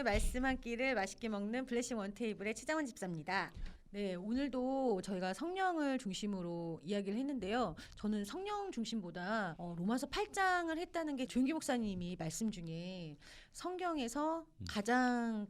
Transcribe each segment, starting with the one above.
오늘 말씀 한 끼를 맛있게 먹는 블레싱 원테이블의 최장원 집사입니다. 네, 오늘도 저희가 성령을 중심으로 이야기를 했는데요. 저는 성령 중심보다 로마서 8장을 했다는 게 조윤기 목사님이 말씀 중에 성경에서 가장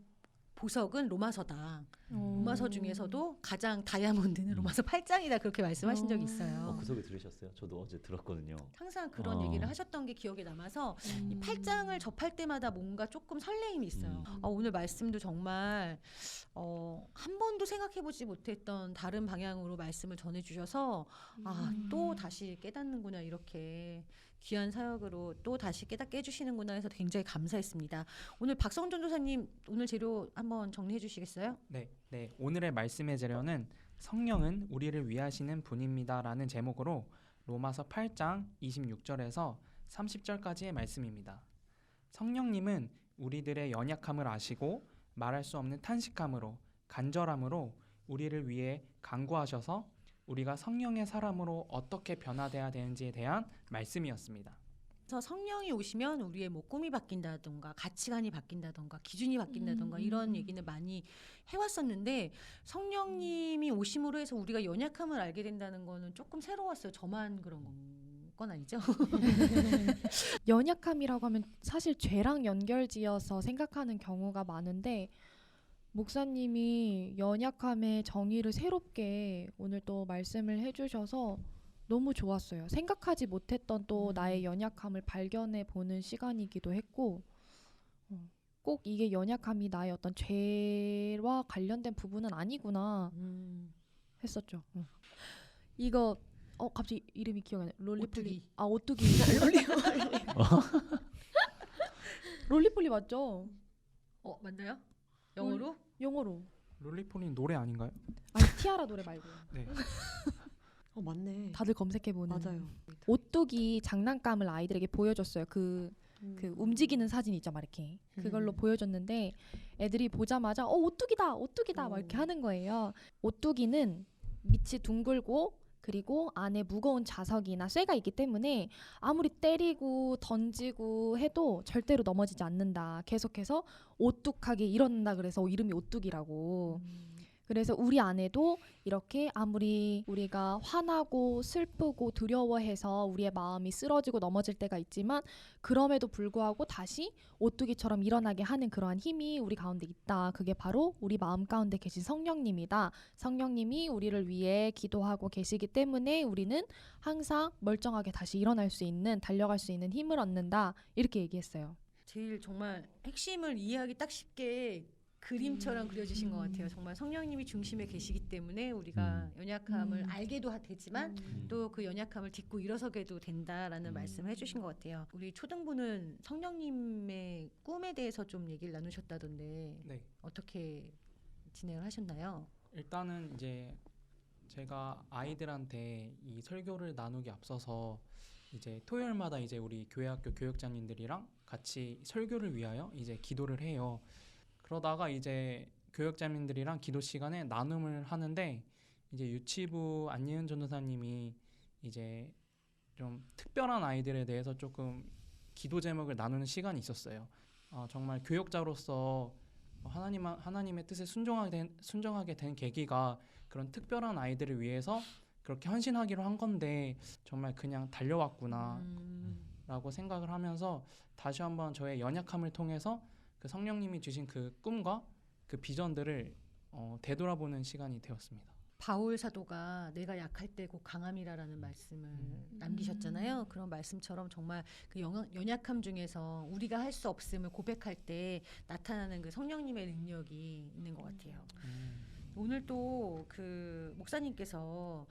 보석은 로마서다. 로마서 중에서도 가장 다이아몬드는 로마서 8장이다. 그렇게 말씀하신 적이 있어요. 그 소리 들으셨어요? 저도 어제 들었거든요. 항상 그런 얘기를 하셨던 게 기억에 남아서 이 8장을 접할 때마다 뭔가 조금 설레임이 있어요. 오늘 말씀도 정말 한 번도 생각해보지 못했던 다른 방향으로 말씀을 전해주셔서 또 다시 깨닫는구나, 이렇게 귀한 사역으로 또 다시 깨닫게 해주시는구나 해서 굉장히 감사했습니다. 오늘 박성준 조사님, 오늘 재료 한번 정리해 주시겠어요? 네. 오늘의 말씀의 재료는 성령은 우리를 위하시는 분입니다라는 제목으로 로마서 8장 26절에서 30절까지의 말씀입니다. 성령님은 우리들의 연약함을 아시고 말할 수 없는 탄식함으로 간절함으로 우리를 위해 간구하셔서 우리가 성령의 사람으로 어떻게 변화돼야 되는지에 대한 말씀이었습니다. 그래서 성령이 오시면 우리의 뭐 꿈이 바뀐다던가 가치관이 바뀐다던가 기준이 바뀐다던가 이런 얘기는 많이 해왔었는데, 성령님이 오심으로 해서 우리가 연약함을 알게 된다는 거는 조금 새로웠어요. 저만 그런 건 아니죠? 연약함이라고 하면 사실 죄랑 연결지어서 생각하는 경우가 많은데, 목사님이 연약함의 정의를 새롭게 오늘 또 말씀을 해주셔서 너무 좋았어요. 생각하지 못했던 또 나의 연약함을 발견해 보는 시간이기도 했고, 꼭 이게 연약함이 나의 어떤 죄와 관련된 부분은 아니구나 했었죠. 이거 갑자기 이름이 기억이 안 나요. 롤리폴리. 오뚜기. 롤리폴리 맞죠? 맞나요? 영어로? 영어로. 롤리폴린 노래 아닌가요? 아니, 티아라 노래 말고. 네. 맞네. 다들 검색해보는. 맞아요. 오뚜기 장난감을 아이들에게 보여줬어요. 그 움직이는 사진 있죠, 막 이렇게. 그걸로 보여줬는데 애들이 보자마자 오뚜기다 막 이렇게 하는 거예요. 오뚜기는 밑이 둥글고 그리고 안에 무거운 자석이나 쇠가 있기 때문에 아무리 때리고 던지고 해도 절대로 넘어지지 않는다. 계속해서 오뚝하게 일어난다. 그래서 이름이 오뚜기라고. 그래서 우리 안에도 이렇게 아무리 우리가 화나고 슬프고 두려워해서 우리의 마음이 쓰러지고 넘어질 때가 있지만, 그럼에도 불구하고 다시 오뚜기처럼 일어나게 하는 그러한 힘이 우리 가운데 있다. 그게 바로 우리 마음 가운데 계신 성령님이다. 성령님이 우리를 위해 기도하고 계시기 때문에 우리는 항상 멀쩡하게 다시 일어날 수 있는, 달려갈 수 있는 힘을 얻는다. 이렇게 얘기했어요. 제일 정말 핵심을 이해하기 딱 쉽게 그림처럼 그려주신 것 같아요. 정말 성령님이 중심에 계시기 때문에 우리가 연약함을 알게도 되지만 또 그 연약함을 딛고 일어서게도 된다라는 말씀을 해주신 것 같아요. 우리 초등부는 성령님의 꿈에 대해서 좀 얘기를 나누셨다던데, 네. 어떻게 진행을 하셨나요? 일단은 이제 제가 아이들한테 이 설교를 나누기 앞서서 이제 토요일마다 이제 우리 교회학교 교육자님들이랑 같이 설교를 위하여 이제 기도를 해요. 그러다가 이제 교육자님들이랑 기도 시간에 나눔을 하는데, 이제 유치부 안예은 전도사님이 이제 좀 특별한 아이들에 대해서 조금 기도 제목을 나누는 시간이 있었어요. 정말 교육자로서 하나님의 뜻에 순종하게 된 계기가 그런 특별한 아이들을 위해서 그렇게 헌신하기로 한 건데 정말 그냥 달려왔구나 라고 생각을 하면서 다시 한번 저의 연약함을 통해서 그 성령님이 주신 그 꿈과 그 비전들을 되돌아보는 시간이 되었습니다. 바울 사도가 내가 약할 때 곧 강함이라라는 말씀을 남기셨잖아요. 그런 말씀처럼 정말 그 연약함 중에서 우리가 할 수 없음을 고백할 때 나타나는 그 성령님의 능력이 있는 것 같아요. 오늘 또 그 목사님께서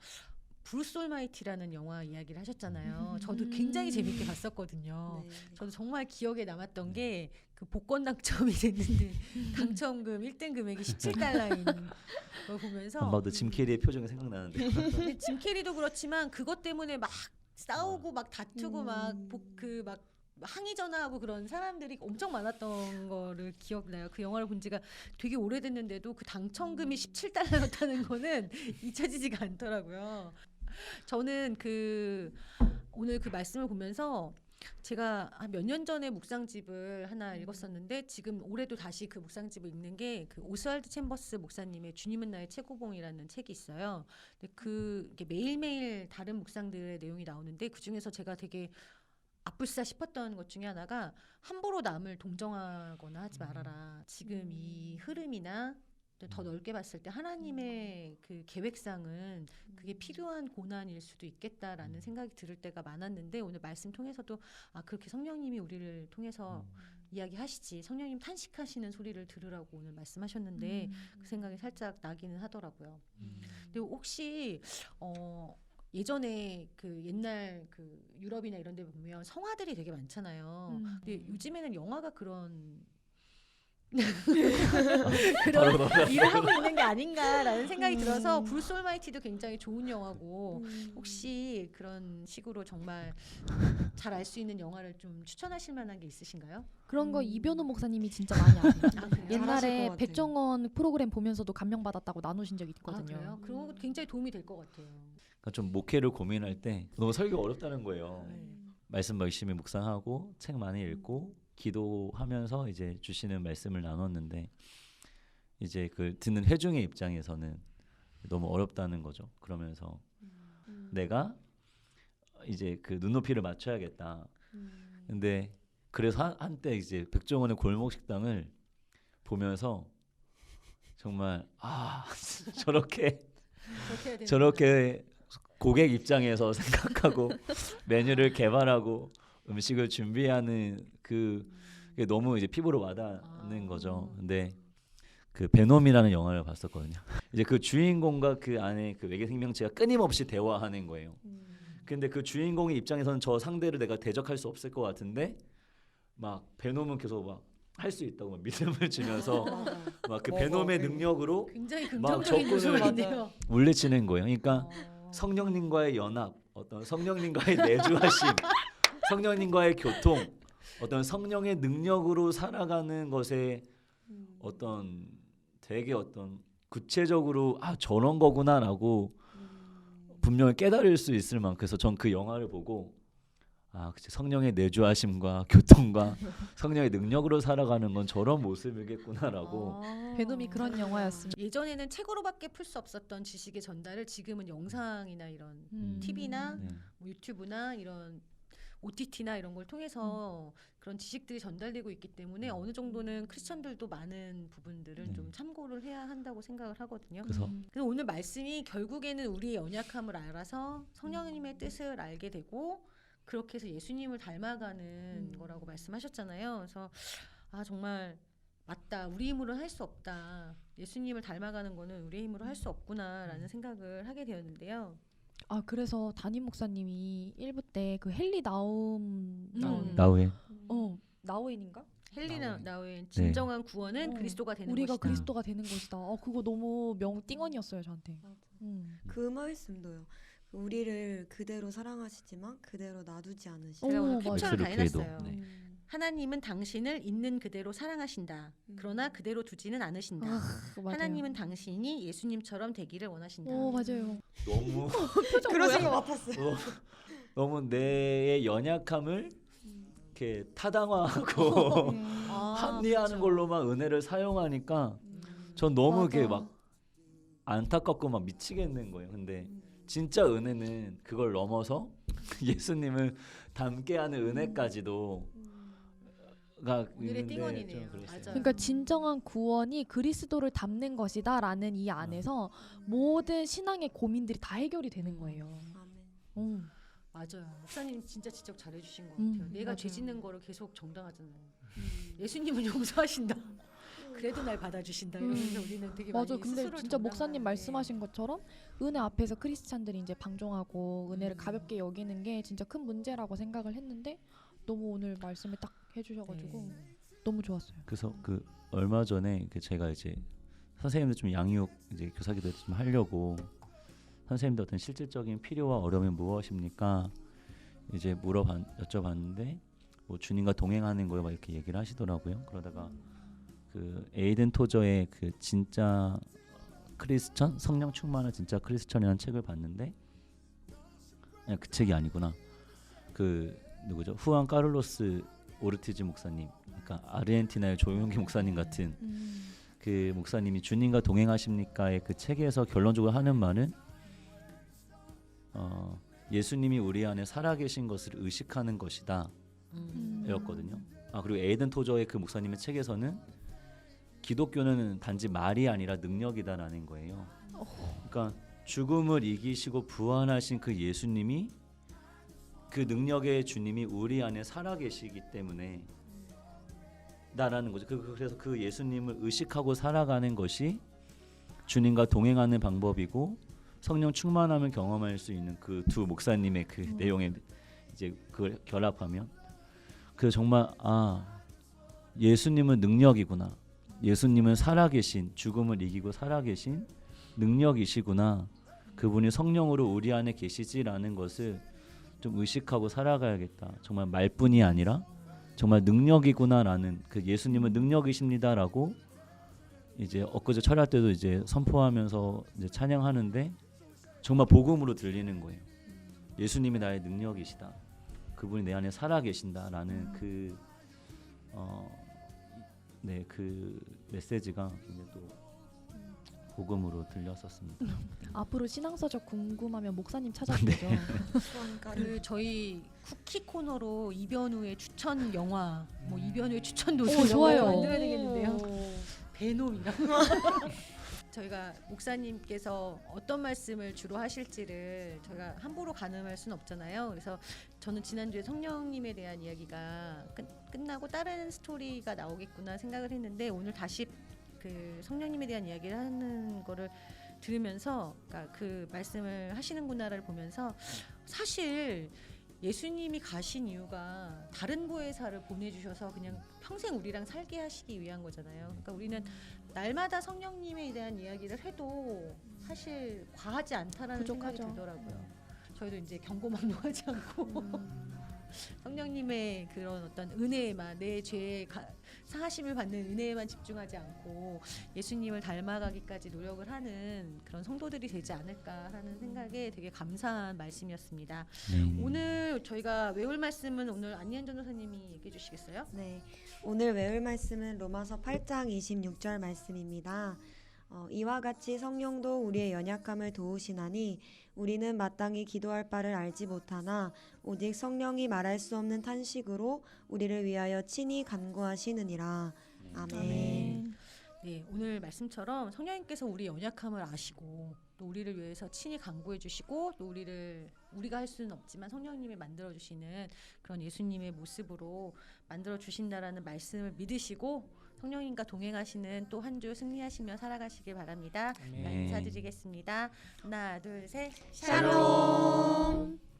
브루스 올마이티라는 영화 이야기를 하셨잖아요. 저도 굉장히 재밌게 봤었거든요. 네. 저도 정말 기억에 남았던 게 그 복권 당첨이 됐는데 당첨금 1등 금액이 17달러인 걸 보면서 안 봐도 짐 캐리의 표정이 생각나는데. 근데 짐 캐리도 그렇지만 그것 때문에 막 싸우고 막 다투고 막 항의 전화하고 그런 사람들이 엄청 많았던 거를 기억나요. 그 영화를 본 지가 되게 오래됐는데도 그 당첨금이 17달러였다는 거는 잊혀지지가 않더라고요. 저는 오늘 그 말씀을 보면서 제가 한 몇 년 전에 묵상집을 하나 읽었었는데 지금 올해도 다시 그 묵상집을 읽는 게 그 오스왈드 챔버스 목사님의 주님은 나의 최고봉이라는 책이 있어요. 근데 이게 매일매일 다른 묵상들의 내용이 나오는데 그 중에서 제가 되게 아뿔싸 싶었던 것 중에 하나가 함부로 남을 동정하거나 하지 말아라. 지금 이 흐름이나 더 넓게 봤을 때 하나님의 그 계획상은 그게 필요한 고난일 수도 있겠다라는 생각이 들을 때가 많았는데 오늘 말씀 통해서도 그렇게 성령님이 우리를 통해서 이야기하시지 성령님 탄식하시는 소리를 들으라고 오늘 말씀하셨는데 그 생각이 살짝 나기는 하더라고요. 근데 혹시 예전에 그 옛날 그 유럽이나 이런 데 보면 성화들이 되게 많잖아요. 근데 요즘에는 영화가 그런 일을 하고 있는 게 아닌가라는 생각이 들어서 브루스 올마이티도 굉장히 좋은 영화고 혹시 그런 식으로 정말 잘 알 수 있는 영화를 좀 추천하실 만한 게 있으신가요? 그런 거 이변호 목사님이 진짜 많이 아세요. 그래요? 잘하실 것 옛날에 같아요. 백종원 프로그램 보면서도 감명받았다고 나누신 적이 있거든요. 그래요? 그런 거 굉장히 도움이 될 것 같아요. 그러니까 좀 목회를 고민할 때 너무 설교 어렵다는 거예요. 네. 말씀 열심히 묵상하고 책 많이 읽고 기도하면서 이제 주시는 말씀을 나눴는데 이제 그 듣는 회중의 입장에서는 너무 어렵다는 거죠. 그러면서 내가 이제 그 눈높이를 맞춰야겠다. 근데 그래서 한때 이제 백종원의 골목 식당을 보면서 정말 저렇게 그렇게 해야 되는 저렇게 고객 입장에서 생각하고 메뉴를 개발하고 음식을 준비하는 그게 너무 이제 피부로 와닿는 거죠. 근데 그 베놈이라는 영화를 봤었거든요. 이제 그 주인공과 그 안에 그 외계 생명체가 끊임없이 대화하는 거예요. 근데 그 주인공의 입장에서는 저 상대를 내가 대적할 수 없을 것 같은데 막 베놈은 계속 막 할 수 있다고 막 믿음을 주면서 막 그 베놈의 능력으로 굉장히 막 긍정적인 접근을 요소인데요. 물리치는 거예요. 그러니까 성령님과의 연합, 어떤 성령님과의 내주하심, 성령님과의 교통, 어떤 성령의 능력으로 살아가는 것에 어떤 되게 어떤 구체적으로 저런 거구나라고 분명히 깨달을 수 있을 만큼 그래서 전 그 영화를 보고 그치, 성령의 내주하심과 교통과 성령의 능력으로 살아가는 건 저런 모습이겠구나라고 베놈이 그런 영화였습니다. 예전에는 책으로밖에 풀 수 없었던 지식의 전달을 지금은 영상이나 이런 TV나 네. 뭐 유튜브나 이런 OTT나 이런 걸 통해서 그런 지식들이 전달되고 있기 때문에 어느 정도는 크리스천들도 많은 부분들을 네. 좀 참고를 해야 한다고 생각을 하거든요. 그래서 그래서 오늘 말씀이 결국에는 우리의 연약함을 알아서 성령님의 뜻을 알게 되고 그렇게 해서 예수님을 닮아가는 거라고 말씀하셨잖아요. 그래서 정말 맞다. 우리 힘으로는 할 수 없다. 예수님을 닮아가는 거는 우리의 힘으로 할 수 없구나라는 생각을 하게 되었는데요. 그래서 담임 목사님이 1부 때 그 헨리 나우에 나우엔인가? 헬리나 나우의 진정한 구원은 그리스도가 되는 우리가 것이다. 그리스도가 되는 것이다. 그거 너무 띵언이었어요 저한테. 그 말씀도요. 우리를 그대로 사랑하시지만 그대로 놔두지 않으시고. 제가 오늘 맞아요. 캡처를 다 엑스루케이도. 해놨어요. 네. 하나님은 당신을 있는 그대로 사랑하신다. 그러나 그대로 두지는 않으신다. 하나님은 당신이 예수님처럼 되기를 원하신다. 맞아요. 너무 그러신 거 같았어요. 너무 내 연약함을 이렇게 타당화하고 합리화하는 그렇죠. 걸로만 은혜를 사용하니까 전 너무 맞아. 이렇게 막 안타깝고 막 미치겠는 거예요. 근데 진짜 은혜는 그걸 넘어서 예수님을 닮게 하는 은혜까지도 가 오늘의 있는데 띵언이네요. 좀 그랬어요. 맞아요. 그러니까 진정한 구원이 그리스도를 닮는 것이다라는 이 안에서 모든 신앙의 고민들이 다 해결이 되는 거예요. 아멘. 맞아요. 목사님 진짜 지적 잘해주신 것 같아요. 내가 맞아요. 죄 짓는 거를 계속 정당하잖아요. 예수님은 용서하신다. 그래도 날 받아주신다. 이러면서 우리는 되게 맞아. 많이 근데 스스로를 진짜 목사님 정당화하는데. 말씀하신 것처럼 은혜 앞에서 크리스찬들이 이제 방종하고 은혜를 가볍게 여기는 게 진짜 큰 문제라고 생각을 했는데 너무 오늘 말씀을 딱 해주셔가지고 너무 좋았어요. 그래서 그 얼마 전에 제가 이제 선생님들 좀 양육 이제 교사기도 좀 하려고 선생님들 어떤 실질적인 필요와 어려움이 무엇입니까? 이제 여쭤봤는데 뭐 주님과 동행하는 거요 막 이렇게 얘기를 하시더라고요. 그러다가 그 에이든 토저의 그 진짜 크리스천 성령 충만한 진짜 크리스천이라는 책을 봤는데 아니, 그 책이 아니구나. 그 누구죠? 후안 카를로스 오르티즈 목사님, 그러니까 아르헨티나의 조용기 목사님 같은 그 목사님이 주님과 동행하십니까의 그 책에서 결론적으로 하는 말은 예수님이 우리 안에 살아계신 것을 의식하는 것이다 였거든요. 그리고 에이든 토저의 그 목사님의 책에서는 기독교는 단지 말이 아니라 능력이다라는 거예요. 그러니까 죽음을 이기시고 부활하신 그 예수님이, 그 능력의 주님이 우리 안에 살아계시기 때문에 나라는 거죠. 그래서 그 예수님을 의식하고 살아가는 것이 주님과 동행하는 방법이고 성령 충만함을 경험할 수 있는 그 두 목사님의 그 내용에 이제 그걸 결합하면 그 정말 예수님은 능력이구나. 예수님은 살아계신, 죽음을 이기고 살아계신 능력이시구나. 그분이 성령으로 우리 안에 계시지라는 것을 좀 의식하고 살아가야겠다. 정말 말뿐이 아니라 정말 능력이구나라는, 그 예수님은 능력이십니다라고 이제 엊그제 철야 때도 이제 선포하면서 이제 찬양하는데 정말 복음으로 들리는 거예요. 예수님이 나의 능력이시다. 그분이 내 안에 살아계신다라는 그 메시지가 이제 또 복음으로 들렸었습니다. 앞으로 신앙서적 궁금하면 목사님 찾아보죠. 그 저희 쿠키 코너로 이변우의 추천 영화, 뭐 이변우의 추천 노선 좋아요. 만들어야 되겠는데요. 베놈이랑 저희가 목사님께서 어떤 말씀을 주로 하실지를 저희가 함부로 가늠할 수는 없잖아요. 그래서 저는 지난주에 성령님에 대한 이야기가 끝나고 다른 스토리가 나오겠구나 생각을 했는데 오늘 다시 그 성령님에 대한 이야기를 하는 거를 들으면서, 그러니까 그 말씀을 하시는구나를 보면서 사실 예수님이 가신 이유가 다른 보혜사를 보내주셔서 그냥 평생 우리랑 살게 하시기 위한 거잖아요. 그러니까 우리는 날마다 성령님에 대한 이야기를 해도 사실 과하지 않다라는 생각이 부족하죠. 들더라고요. 저희도 이제 경고망동하지 않고 성령님의 그런 어떤 은혜에만, 내 죄의 사하심을 받는 은혜에만 집중하지 않고 예수님을 닮아가기까지 노력을 하는 그런 성도들이 되지 않을까라는 생각에 되게 감사한 말씀이었습니다. 오늘 저희가 외울 말씀은 오늘 안희연 전도사님이 얘기해 주시겠어요? 네, 오늘 외울 말씀은 로마서 8장 26절 말씀입니다. 이와 같이 성령도 우리의 연약함을 도우시나니 우리는 마땅히 기도할 바를 알지 못하나 오직 성령이 말할 수 없는 탄식으로 우리를 위하여 친히 간구하시느니라. 아멘. 네, 오늘 말씀처럼 성령님께서 우리 연약함을 아시고 또 우리를 위해서 친히 간구해 주시고 또 우리가 할 수는 없지만 성령님이 만들어 주시는 그런 예수님의 모습으로 만들어 주신다라는 말씀을 믿으시고 성령님과 동행하시는 또 한 주 승리하시며 살아가시길 바랍니다. 아멘. 인사드리겠습니다. 하나, 둘, 셋. 샬롬.